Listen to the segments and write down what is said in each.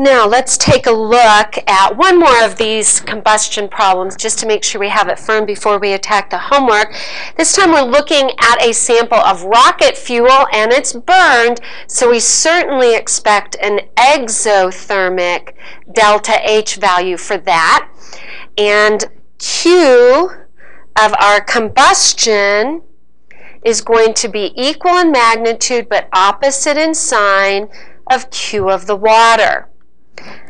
Now let's take a look at one more of these combustion problems just to make sure we have it firm before we attack the homework. This time we're looking at a sample of rocket fuel and it's burned, so we certainly expect an exothermic delta H value for that. And Q of our combustion is going to be equal in magnitude but opposite in sign of Q of the water.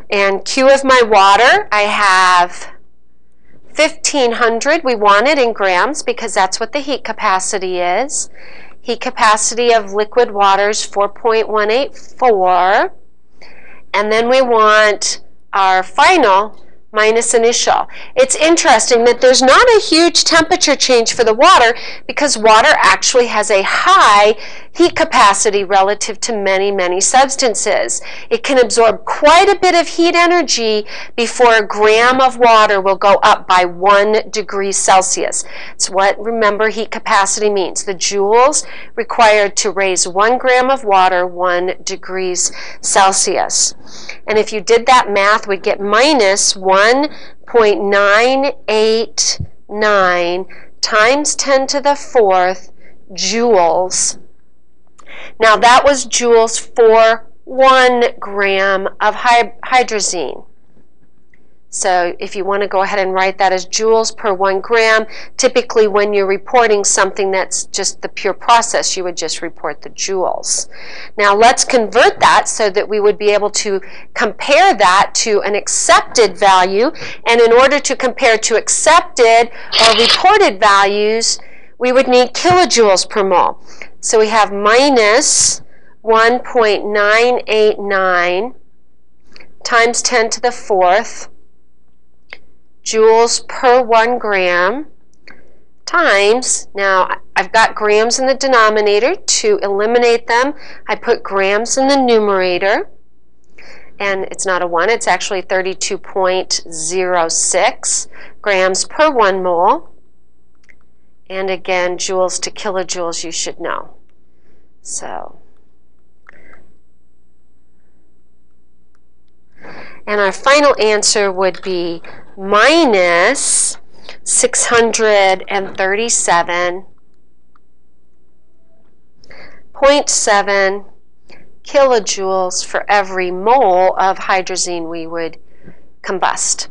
And Q of my water, I have 1,500. We want it in grams because that's what the heat capacity is. Heat capacity of liquid water is 4.184. And then we want our final minus initial. It's interesting that there's not a huge temperature change for the water because water actually has a high heat capacity relative to many, many substances. It can absorb quite a bit of heat energy before a gram of water will go up by 1 degree Celsius. It's what, remember, heat capacity means. The joules required to raise 1 gram of water 1 degrees Celsius. And if you did that math, we'd get minus 1.989 times 10 to the 4th joules. Now that was joules for 1 gram of hydrazine. So if you want to go ahead and write that as joules per 1 gram, typically when you're reporting something that's just the pure process, you would just report the joules. Now let's convert that so that we would be able to compare that to an accepted value. And in order to compare to accepted or reported values, we would need kilojoules per mole. So we have minus 1.989 times 10 to the 4th joules per 1 gram times, now I've got grams in the denominator. To eliminate them, I put grams in the numerator. And it's not a 1, it's actually 32.06 grams per 1 mole. And again, joules to kilojoules, you should know. So, and our final answer would be minus 637.7 kilojoules for every mole of hydrazine we would combust.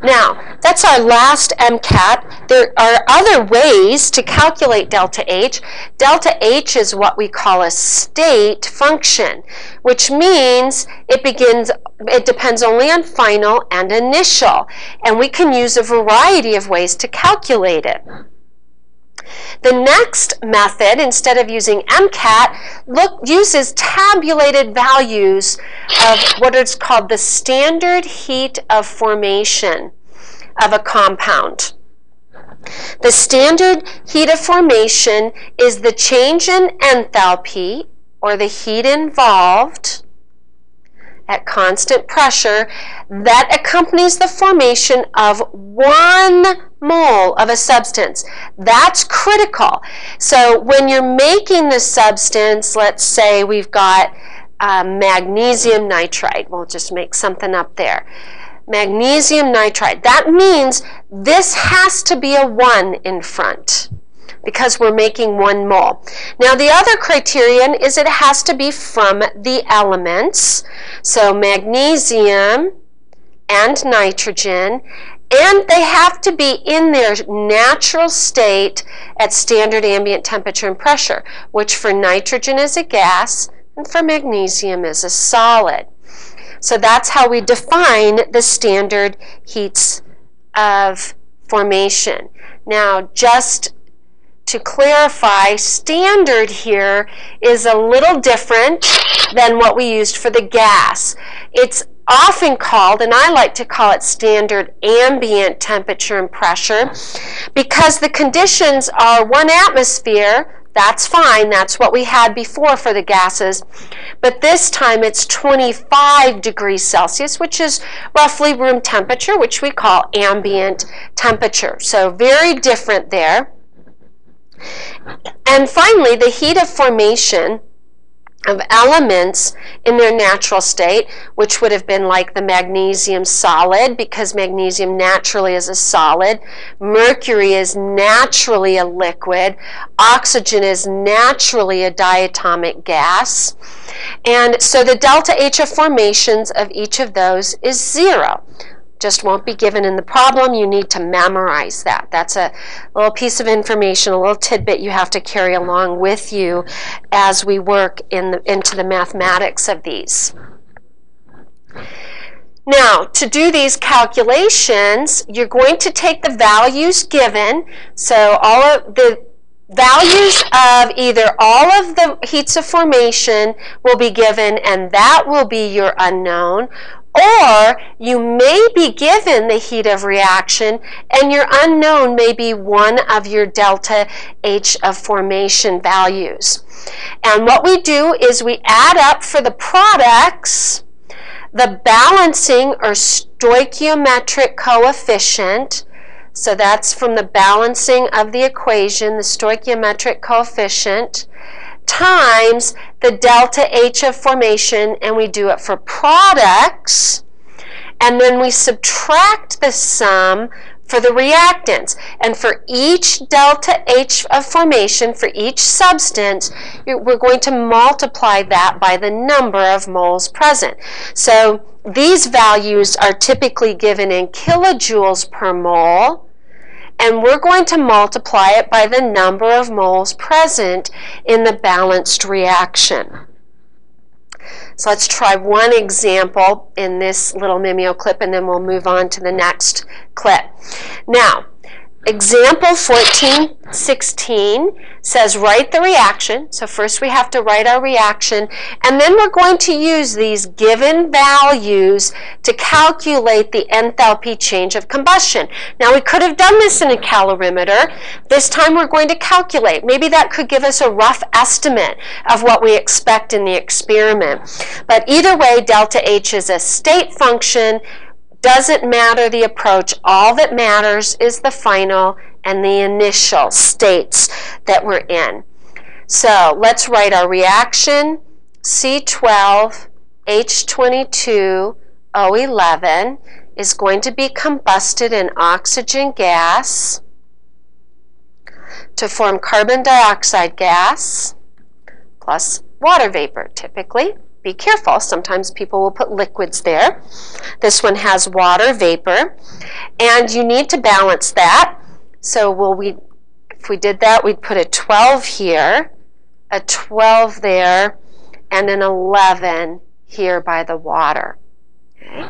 Now, that's our last MCAT. There are other ways to calculate delta H. Delta H is what we call a state function, which means it depends only on final and initial, and we can use a variety of ways to calculate it. The next method, instead of using MCAT, uses tabulated values of what is called the standard heat of formation of a compound. The standard heat of formation is the change in enthalpy, or the heat involved at constant pressure, that accompanies the formation of 1 mole of a substance. That's critical. So when you're making the substance, let's say we've got magnesium nitride. We'll just make something up there. Magnesium nitride. That means this has to be a 1 in front, because we're making 1 mole. Now the other criterion is it has to be from the elements, so magnesium and nitrogen, and they have to be in their natural state at standard ambient temperature and pressure, which for nitrogen is a gas and for magnesium is a solid. So that's how we define the standard heats of formation. Now just to clarify, standard here is a little different than what we used for the gas. It's often called, and I like to call it, standard ambient temperature and pressure, because the conditions are 1 atmosphere. That's fine, that's what we had before for the gases, but this time it's 25 degrees Celsius, which is roughly room temperature, which we call ambient temperature. So very different there. And finally, the heat of formation of elements in their natural state, which would have been like the magnesium solid, because magnesium naturally is a solid, mercury is naturally a liquid, oxygen is naturally a diatomic gas, and so the delta H of formations of each of those is 0. Just won't be given in the problem. You need to memorize that. That's a little piece of information, a little tidbit you have to carry along with you as we work into the mathematics of these. Now, to do these calculations, you're going to take the values given. So all of the values of either all of the heats of formation will be given, and that will be your unknown. Or you may be given the heat of reaction, and your unknown may be one of your delta H of formation values. And what we do is we add up for the products the balancing or stoichiometric coefficient. So that's from the balancing of the equation, the stoichiometric coefficient, times the delta H of formation, and we do it for products, and then we subtract the sum for the reactants. And for each delta H of formation, for each substance, we're going to multiply that by the number of moles present. So these values are typically given in kilojoules per mole, and we're going to multiply it by the number of moles present in the balanced reaction. So let's try one example in this little Mimeo clip, and then we'll move on to the next clip. Now, example 1416 says write the reaction. So first we have to write our reaction, and then we're going to use these given values to calculate the enthalpy change of combustion. Now we could have done this in a calorimeter. This time we're going to calculate. Maybe that could give us a rough estimate of what we expect in the experiment. But either way, delta H is a state function. Doesn't matter the approach. All that matters is the final and the initial states that we're in. So let's write our reaction. C12H22O11 is going to be combusted in oxygen gas to form carbon dioxide gas plus water vapor, typically. Be careful, sometimes people will put liquids there. This one has water vapor, and you need to balance that. So if we did that, we'd put a 12 here, a 12 there, and an 11 here by the water. Okay.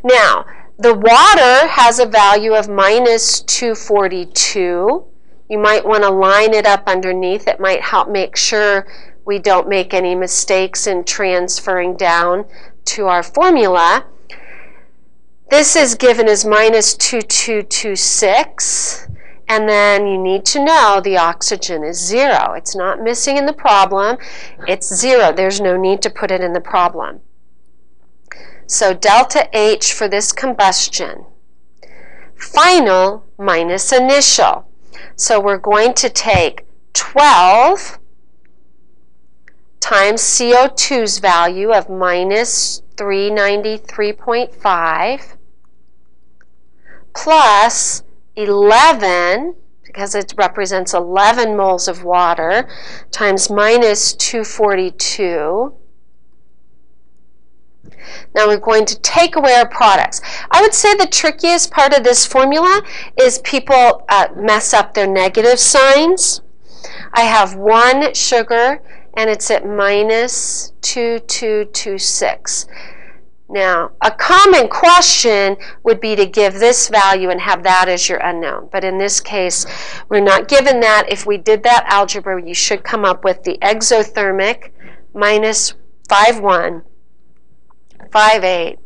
Now, the water has a value of minus 242. You might want to line it up underneath. It might help make sure we don't make any mistakes in transferring down to our formula. This is given as minus 2226, and then you need to know the oxygen is 0. It's not missing in the problem, it's 0. There's no need to put it in the problem. So delta H for this combustion, final minus initial. So we're going to take 12 times CO2's value of minus 393.5 plus 11, because it represents 11 moles of water, times minus 242. Now we're going to take away our products. I would say the trickiest part of this formula is people mess up their negative signs. I have one sugar, and it's at minus 2226. Now, a common question would be to give this value and have that as your unknown. But in this case, we're not given that. If we did that algebra, you should come up with the exothermic minus 5158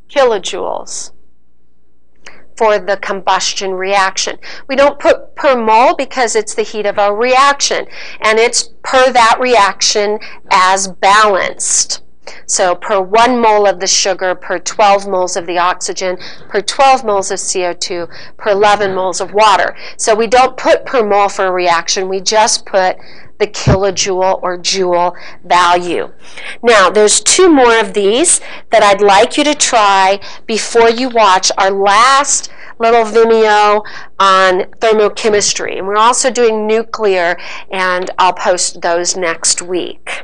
kilojoules for the combustion reaction. We don't put per mole because it's the heat of our reaction, and it's per that reaction as balanced. So per 1 mole of the sugar, per 12 moles of the oxygen, per 12 moles of CO2, per 11 moles of water. So we don't put per mole for a reaction, we just put the kilojoule or joule value. Now, there's 2 more of these that I'd like you to try before you watch our last little Vimeo on thermochemistry. And we're also doing nuclear, and I'll post those next week.